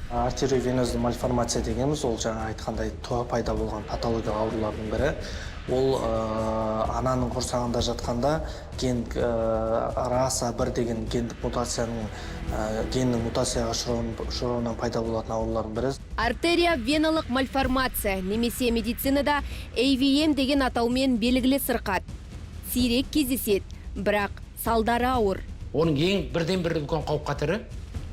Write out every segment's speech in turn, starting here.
Артериовенозды мальформация дегеніміз ол жаңа айтқандай туа пайда болған патология аурулардың бірі. Ол ананың құрсағында жатқанда ген раса 1 деген гендік мутацияның геннің мутацияға ұшырауынан пайда болатын аурулардың бірі. Артерия веналық мальформация немесе медицинада AVM деген атаумен белгілі сырқат. Сирек кездеседі, бірақ салдары ауыр. Оның ең бірден-бір үлкен қауіп қатері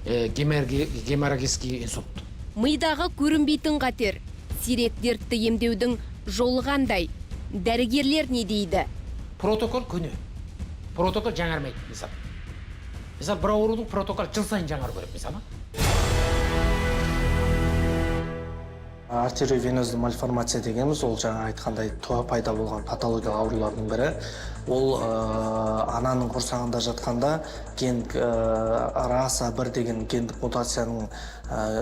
геморрагический инсульт. Мидағы көрінбейтін қатер. Сирек дертті емдеудің жолы қандай? Дәрігерлер не дейді? Протокол күні. Протокол жаңармайды, мысалы. Мысалы, бір аурудың протокол жыл сайын жаңару керек, мысалы. Артериовенозды мальформация дегеніміз ол жаңа айтқандай туа пайда болған патология аурулардың бірі. Ол ананың құрсағында жатқанда ген раса 1 деген гендік мутацияның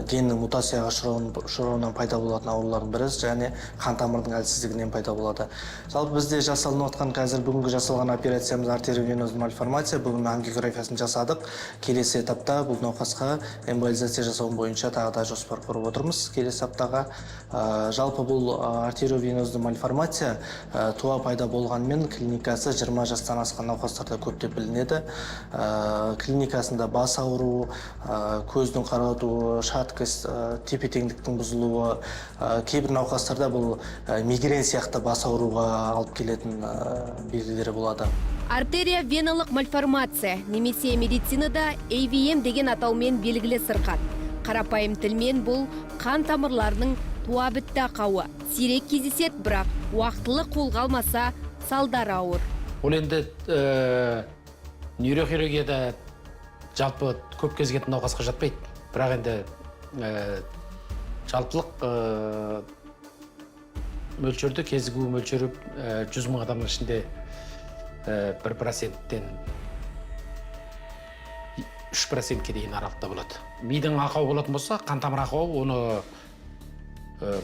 геннің мутацияға ұшырауынан пайда болатын аурулардың бірі, және қан тамырының әлсіздігінен пайда болады. Жалпы бізде жасалынып жатқан қазір бүгінгі жасалған операциямыз артериовенозды мальформация. Бүгін ангиографиясын жасадық. Келесі этапта бұл науқасқа эмболизация жасау бойынша тағы да жоспар құрып отырмыз. Келесі аптаға жалпы бұл артериовенозды мальформация туа пайда болғанмен клиникасы 20 жастан асқан науқастарда көптеп білінеді. Клиникасында бас ауруы, көздің қарауытуы, шаткость, тепе-теңдіктің бұзылуы, кейбір науқастарда бұл мигрен сияқты бас ауруға алып келетін белгілері болады. Артерия веналық мальформация немесе медицинада AVM деген атаумен белгілі сырқат. Қарапайым тілмен бұл қан тамырларының туа бітті ақауы. Сирек кездеседі, бірақ уақытылы қолға алмаса салдары ауыр. Ол енді нейрохирургияда жалпы көп кезгетін науқасқа жатпайды. Бірақ енді жалпылық мөлшерді кезігу мөлшері 100 мың адамның ішінде 1%-тен 3%-ке дейін аралықта болады. Мидың ақауы болатын болса, қан тамыр ақауы, оны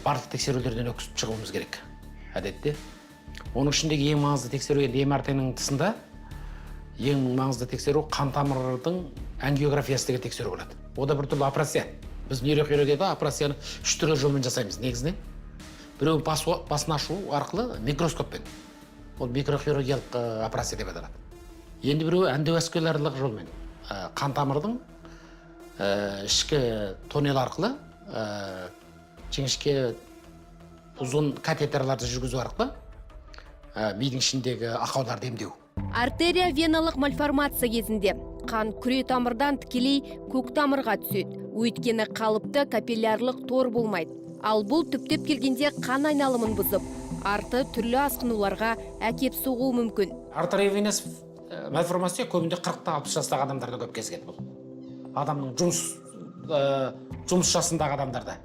барлық тексерулерден өткізіп шығуымыз керек. Әдетте. Оның ішіндегі ең маңызды тексеру енді МРТ-ның тысында ең маңызды тексеру қан тамырдың ангиографиясы деген тексеру болады. О да бір түрлі операция. Біз нейрохирургияда операцияны 3 түрлі жолмен жасаймыз негізінен. Біреу басын ашу арқылы микроскоппен. Ол микрохирургиялық операция деп аталады. Енді біреу эндоваскулярлық жолмен. Қан тамырдың ішкі тоннель арқылы жіңішке ұзын катетерларды жүргізу арқылы мидың ішіндегі ақауларды емдеу. Артерия веналық мальформация кезінде қан күре тамырдан тікелей көк тамырға түседі. Өйткені қалыпты капиллярлық тор болмайды. Ал бұл түптеп келгенде қан айналымын бұзып, арты түрлі асқынуларға әкеп соғуы мүмкін. Артериовеноз мальформация көбінде 40-60 жастағы адамдарда көп кезген бұл. Адамның жұмыс жасындағы адамдарда.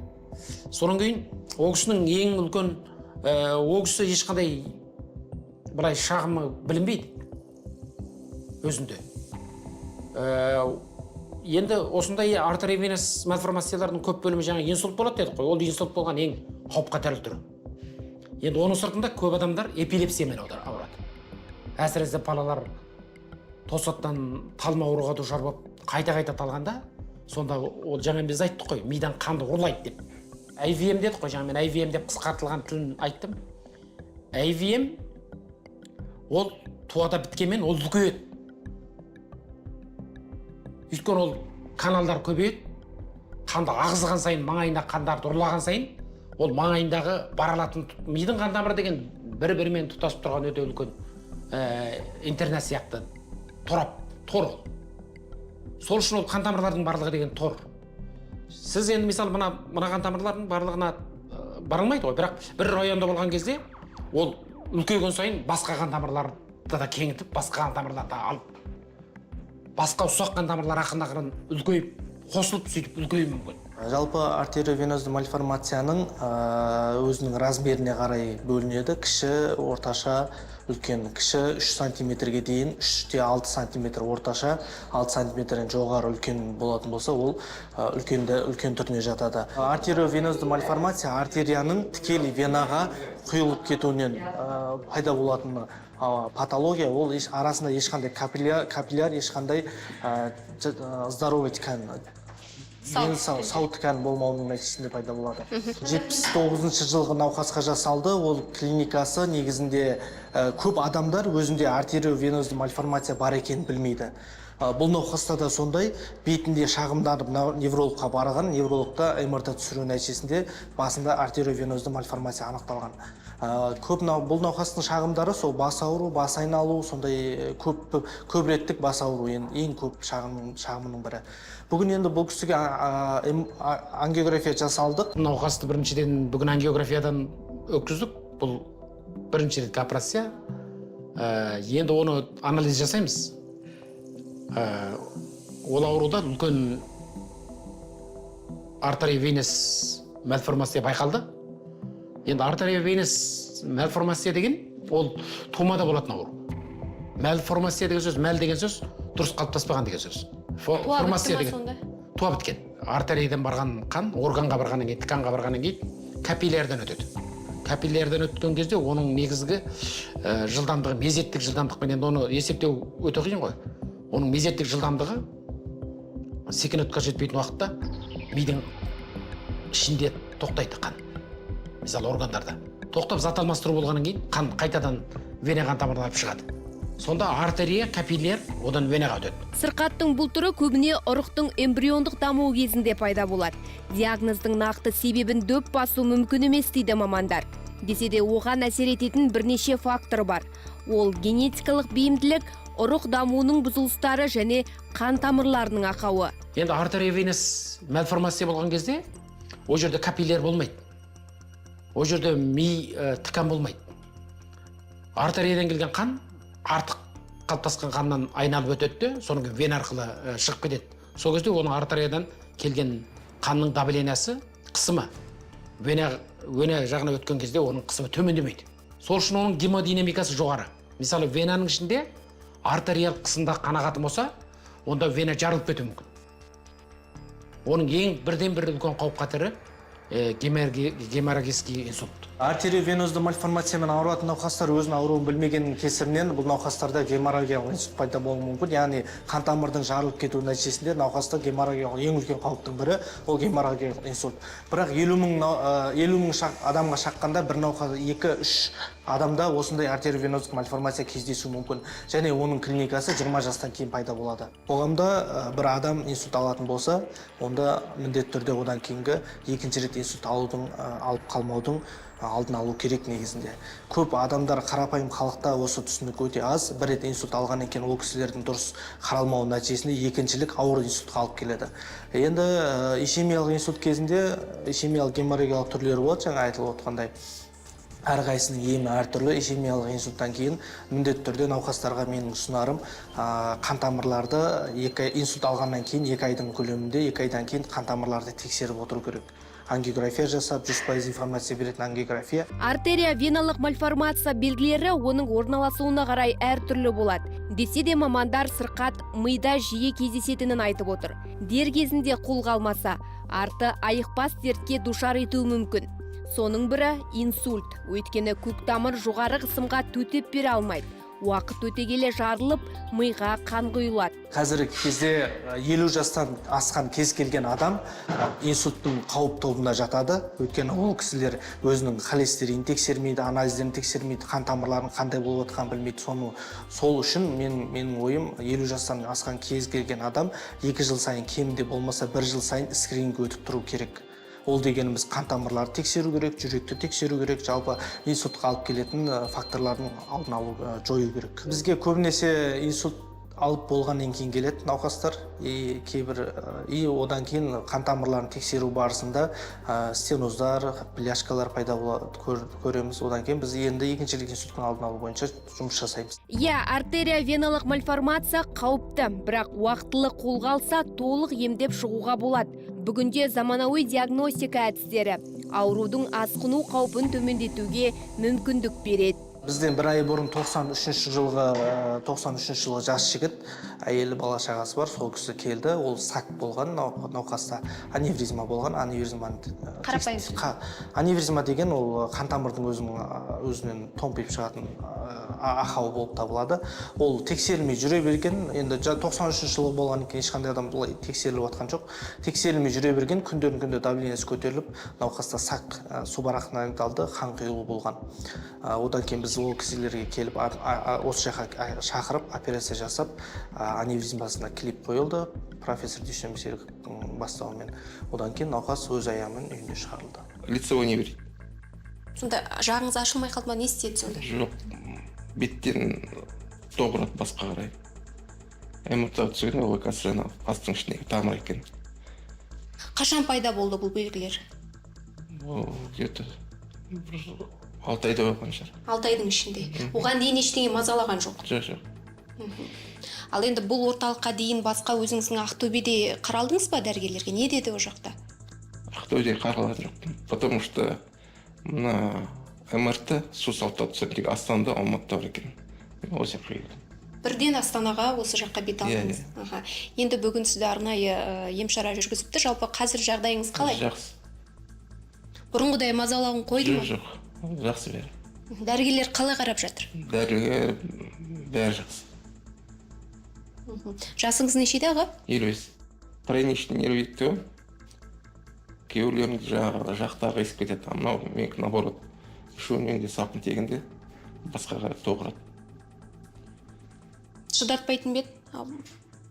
Соның кейін, ол кісінің ең үлкен, ол кісі ешқандай бұлай шағымы білінбейді өзінде. Енді осындай артериовеноз мальформациялардың көп бөлімі жаңа инсульт болады дедік қой. Ол инсульт болған ең қауіп қатерлі түрі. Енді оның сыртында көп адамдар эпилепсиямен ауырады. Әсіресе балалар тосаттан талма ауруға душар болып қайта-қайта талғанда, сонда ол жаңа біз айттық қой, мидан қанды ұрлайды деп. AVM дедік қой, жаңа мен AVM деп қысқартылған тілін айттым. AVM ол туада біткенмен ол үлкейеді. Өйткені ол каналдар көбейеді, қанды ағызған сайын, маңайында қандарды ұрлаған сайын, ол маңайындағы баралатын мидың қан тамыры деген бір-бірімен тұтасып тұрған өте үлкен интернет сияқты тор ол. Сол үшін ол қан тамырлардың барлығы деген тор. Сіз енді мысалы мына қан тамырлардың барлығына барылмайды ғой, бірақ бір районда болған кезде ол үлкейген сайын басқа қан тамырларды да кеңітіп, басқа қан тамырларды алып, басқа ұсақ қан тамырлар ақырын үлкейіп, қосылып сөйтіп үлкеюі мүмкін. Жалпы артериовенозды мальформацияның өзінің размеріне қарай бөлінеді. Кіші, орташа, үлкен. Кіші 3 сантиметрге дейін, 3-6 сантиметр орташа, 6 сантиметрден жоғары үлкен болатын болса, ол үлкен түріне жатады. Артериовенозды мальформация артерияның тікелей венаға құйылып кетуінен пайда болатын патология. Ол арасында ешқандай капилляр, ешқандай здоровый ткань сау тікан болмауының нәтижесінде пайда болады. 79 жылғы науқасқа жасалды. Ол клиникасы негізінде көп адамдар өзінде артериовенозды мальформация бар екенін білмейді. Бұл науқаста да сондай, бетінде шағымданып неврологқа барған, неврологта МРТ түсіру нәтижесінде басында артериовенозды мальформация анықталған. Бұл науқастың шағымдары сол бас ауыру, бас айналу, сондай көп реттік бас ауыру ең көп шағымының бірі. Бүгін енді бұл кісіге ангиография жасалдық. Науқасты біріншіден бүгін ангиографиядан өткіздік. Бұл бірінші рет операция. Енді оны анализ жасаймыз. Ол ауруда үлкен артериовенез мальформация байқалды. Енді артериовенез мальформация деген ол тумада болатын ауру. Мальформация деген сөз, мәл деген сөз дұрыс қалыптаспаған деген сөз. Формация деген туа біткен. Артериядан барған қан органға барғаннан кейін, тіканға барғаннан кейін капиллярдан өтеді. Капиллярдан өткен кезде оның негізгі жылдамдығы, мезеттік жылдамдықпен, енді оны есептеу өте қиын ғой. Оның мезеттік жылдамдығы секундқа жетпейтін уақытта мидың ішінде тоқтайды қан. Мысалы органдарда. Тоқтап зат алмастыру болғаннан кейін қан қайтадан вена қан тамырына шығады. Сонда артерия, капилляр одан венаға өтеді. Сырқаттың бұл түрі көбіне ұрықтың эмбриондық дамуы кезінде пайда болады. Диагноздың нақты себебін дөп басу мүмкін емес дейді мамандар. Десе де оған әсер ететін бірнеше фактор бар. Ол генетикалық бейімділік, ұрық дамуының бұзылыстары және қан тамырларының ақауы. Енді артериовенез мальформация болған кезде ол жерде капилляр болмайды. Ол жерде ми тікан болмайды. Артериядан келген қан артық қалыптасқан қаннан айналып өтеді, соның вена арқылы шығып кетеді. Сол кезде оның артериядан келген қанның давлениясы, қысымы вена жағына өткен кезде оның қысымы төмендемейді. Сол үшін оның гемодинамикасы жоғары. Мысалы венаның ішінде артериялық қысымда қанағаты болса, онда вена жарылып кетуі мүмкін. Оның ең бірден бір үлкен қауіп қатері геморрагический инсульт. Артериовенозды мальформациямен ауыратын науқастар өзінің ауруын білмегеннің кесірінен бұл науқастарда геморрагиялық инсульт пайда болуы мүмкін. Яғни қан тамырдың жарылып кетуі нәтижесінде науқаста геморрагиялық ең үлкен қауіптің бірі ол геморрагиялық инсульт. Бірақ 50 мың адамға шаққанда бір науқас 2-3 адамда осындай артериовеноздық мальформация кездесуі мүмкін. Және оның клиникасы 20 жастан кейін пайда болады. Қоғамда бір адам инсульт алатын болса, онда міндетті түрде одан кейінгі екінші рет инсульт алып қалмаудың алдын алу керек негізінде. Көп адамдар қарапайым халықта осы түсінік өте аз. Бір рет инсульт алғаннан кейін ол кісілердің дұрыс қаралмауы нәтижесінде екіншілік ауыр инсультқа алып келеді. Енді ишемиялық инсульт кезінде ишемиялық геморрагиялық түрлері болады, жаңа айтылып отқандай. Әрқайсының емі әртүрлі. Ишемиялық инсульттан кейін міндетті түрде науқастарға менің ұсынарым қан тамырларды инсульт алғаннан кейін 2 айдың көлемінде 2 айдан кейін қан тамырларды тексеріп отыру керек. Ангиография жасап, 100% информация беретін ангиография. Артерия веналық мальформация белгілері оның орналасуына қарай әртүрлі болады. Десе де мамандар сырқат мида жиі кездесетінін айтып отыр. Дер кезінде қолға алмаса, арты айықпас дертке душар етуі мүмкін. Соның бірі инсульт. Өйткені көк тамыр жоғары қысымға төтеп бере алмайды. Уақыт өте келе жарылып, миға қан құйылады. Қазіргі кезде 50 жастан асқан кез келген адам инсульттың қауіп тобына жатады. Өйткені ол кісілер өзінің холестерин тексермейді, анализдерін тексермейді, қан тамырларын қандай болып жатқанын білмейді. Сол үшін менің ойым 50 жастан асқан кез келген адам 2 жыл сайын кемінде болмаса 1 жыл сайын скрининг өтіп тұру керек. Ол дегеніміз қан тамырларды тексеру керек, жүректі тексеру керек, жалпы инсультқа алып келетін факторлардың алдын алу, жою керек. Бізге көбінесе инсульт алып болғаннан кейін келеді науқастар, одан кейін қан тамырларын тексеру барысында стеноздар, пляшкалар пайда болады көреміз. Одан кейін біз енді екіншілік инсульттың алдын алу бойынша жұмыс жасаймыз. Артерия веналық мальформация қауіпті, бірақ уақытылы қолға алса толық емдеп шығуға болады. Бүгінде заманауи диагностика әдістері аурудың асқыну қаупін төмендетуге мүмкіндік береді. Бізден бір ай бұрын 93 жылғы жас жігіт, әйелі бала шағасы бар, сол кісі келді. Ол сак болған, науқаста аневризма болған, аневризма деген ол қан тамырдың өзінен томпиып шығатын ақау болып табылады. Ол тексерілмей жүре берген, енді 93 жылғы болған екен, ешқандай адам бұлай тексеріліп жатқан жоқ. Тексерілмей жүре берген, күндердің күнде давлениесі көтеріліп, науқаста сак субарақна анықталды, қан құйылу болған. Одан кейін біз ол кісілерге келіп, осы жаққа шақырып, операция жасап, аневризмасына клип қойылды, профессор Дүйсенбі Серіктің бастауымен. Одан кейін науқас өз аяғымен үйіне шығарылды. Лицевой неврит. Сонда жағыңыз ашылмай қалды ма, не істеді сонда? Жоқ, беттен добырат басқа қарай. МРТ түсірген ол кастрена бастың ішіндегі тамыр екен. Қашан пайда болды бұл белгілер? Ол где-то 6 айда болған шығар. 6 айдың ішінде. Оған дейін ештеңе мазалаған жоқ. Жоқ. Ал енді бұл орталыққа дейін басқа өзіңіздің Ақтөбеде қаралдыңыз ба дәрігерлерге? Не деді о жақта? Ақтөбеде қаралған жоқпын, потому что мына МРТ су салта түсірдегі Астанада, Алматыда бар екен. Ол жаққа келдім. Бірден Астанаға осы жаққа бет алдыңыз. Енді бүгін сізді арнайы емшара жүргізіпті. Жалпы қазір жағдайыңыз қалай? Жақсы. Бұрынғыдай мазалауын қойды ма? Жоқ, жақсы бәрі. Дәрігерлер қалай қарап жатыр? Дәрігер бәрі жақсы. Жасыңыз нешеде аға? 55. Тройничный нервит ғой. Кейбіреулердің жақтағы есіп кетеді. Мынау мен наоборот үшеуінен салқын тегінде басқаға тоғырады. Шыдатпайтын бет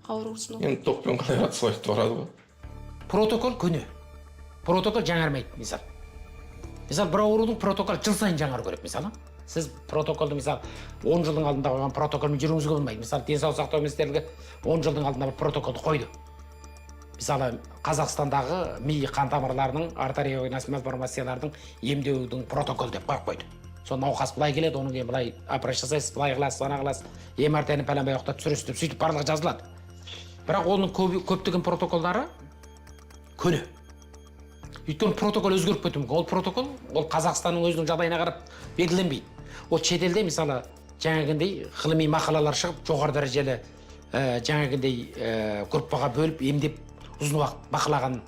аурусын? Енді топпен қалай солай тоғырады ғой. Протокол күні. Протокол жаңармайды, мисал. Мисал, бір аурудың протокол жыл сайын жаңару керек, мисал. Сіз протоколды, мисал, 10 жылдың алдында қойған протоколмен жүруіңізге болмайды. Мисал, денсаулық сақтау министрлігі 10 жылдың алдында бір протоколды қойды. Мысалы, Қазақстандағы ми қан тамырларының, артериялық малформациялардың емдеудің протокол деп қойды. Сол науқас былай келеді, оның кейін былай операция жасайсыз, былай қыласыз, ана қыласыз, МРТ-ні пәленбай уақытта түсіресіз деп, сөйтіп барлығы жазылады. Бірақ оның көптеген протоколдары күні. Өйткені протокол өзгеріп кетуі мүмкін. Ол протокол, ол Қазақстанның өзінің жағдайына қарап белгіленбейді. Ол шетелде, мысалы, жаңағындай ғылыми мақалалар шығып, жоғары дәрежелі жаңағындай группаға бөліп, емдеп, ұзын уақыт бақылаған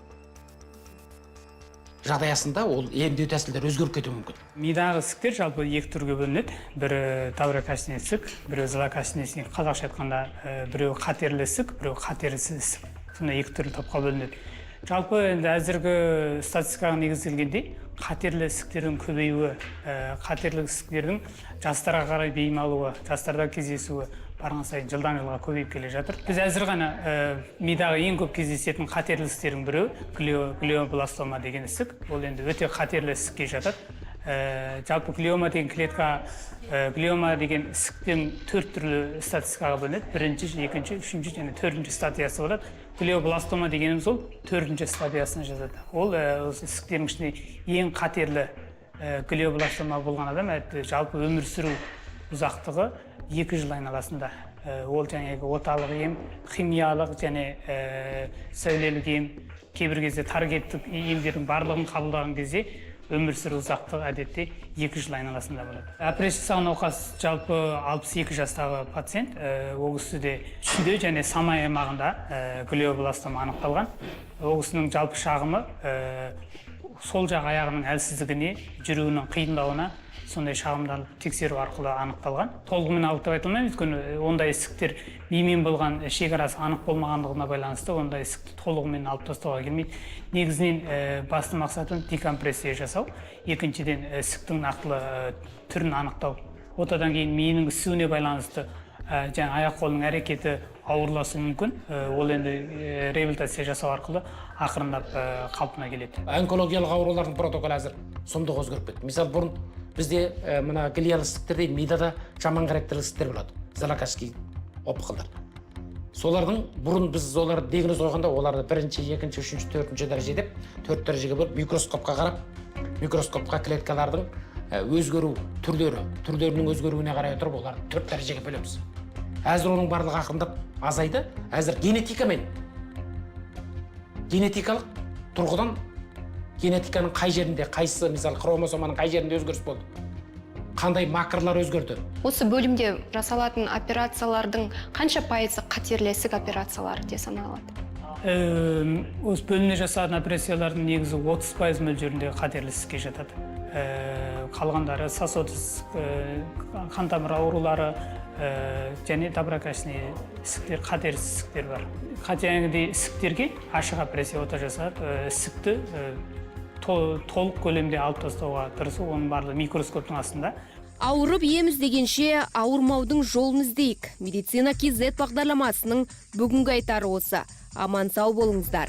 жағдаясында ол емдеу тәсілдері өзгеріп кетуі мүмкін. Мидағы ісіктер жалпы екі түрге бөлінеді. Бірі доброкачественный ісік, бірі злокачественный ісік. Қазақша айтқанда біреуі қатерлі ісік, біреуі қатерлісіз ісік. Сондай екі түрлі топқа бөлінеді. Жалпы енді әзіргі статистикаға негізделгенде қатерлі ісіктердің көбеюі, қатерлі ісіктердің жастарға қарай бейім алуы, жастарда кездесуі барған сайын жылдан жылға көбейіп келе жатыр. Біз әзір ғана мидағы ең көп кездесетін қатерлі ісіктердің біреуі глиобластома деген ісік. Ол енді өте қатерлі ісікке жатады. Жалпы глиома деген клетка, глиома деген ісіктен 4 түрлі статистикаға бөлінеді. Бірінші, екінші, үшінші және төртінші стадиясы болады. Глиобластома дегеніміз ол 4-ші стадиясына жатады. Ол ісіктердің ішінде ең қатерлі глиобластома болған адам жалпы өмір сүру ұзақтығы 2 жыл айналасында. Ол жаңағы оталық ем, химиялық және сәулелік ем, кейбір кезде таргеттік емдердің барлығын қабылдаған кезде өмір сүру ұзақтығы әдетте 2 жыл айналасында болады. Операция жасаған науқас жалпы 62 жастағы пациент. Ол кісіде шүйде және самай аймағында глиобластома анықталған. Ол кісінің жалпы шағымы сол жақ аяғының әлсіздігіне, жүруінің қиындауына сондай шағымданып тексеру арқылы анықталған. Толығымен алып деп айта алмаймын, өйткені ондай ісіктер мимен болған шекарасы анық болмағандығына байланысты ондай ісікті толығымен алып тастауға келмейді. Негізінен басты мақсаты декомпрессия жасау, екіншіден ісіктің нақтылы түрін анықтау. Отадан кейін миының ісуіне байланысты аяқ қолының әрекеті ауырласуы мүмкін. Ол енді реабилитация жасау арқылы ақырындап қалпына келеді. Онкологиялық аурулардың протоколы әзір сұмдық өзгеріп кетті. Мысалы, бұрын бізде мына глиялық ісіктер дейді, мидада жаман характерлі ісіктер болады. Злокачественный опухольдар. Солардың бұрын біз оларды диагноз қойғанда, оларды 1-ші, 2-ші, 3-ші, 4-ші дәреже деп 4 дәрежеге бөліп микроскопқа қарап, микроскопқа клеткалардың өзгеру түрлерінің өзгеруіне қарай отырып, оларды 4 дәрежеге бөлеміз. Әзір оның барлығы ақырындап азайды. Әзір генетикалық тұрғыдан генетиканың қай жерінде, қайсысы, мысалы, хромосоманың қай жерінде өзгеріс болды. қандай макрлар өзгерді? Осы бөлімде жасалатын операциялардың қанша пайызы қатерлі ісік операциялары деп саналады? Осы бөлімде жасалатын операциялардың негізі 30% мөлшерінде қатерлі ісікке жатады. Қалғандары сосуд қан тамыр аурулары және доброкачественный ісіктер, қатерлі ісіктер бар. Қатерлі ісіктерге ашық операция ота жасап, ісікті толық көлемде алып тастауға тырысу, оның барлығы микроскоптың астында. Ауырып ем іздегенше ауырмаудың жолын іздейік. Медицина KZ бағдарламасының бүгінгі айтары осы. Аман сау болыңыздар.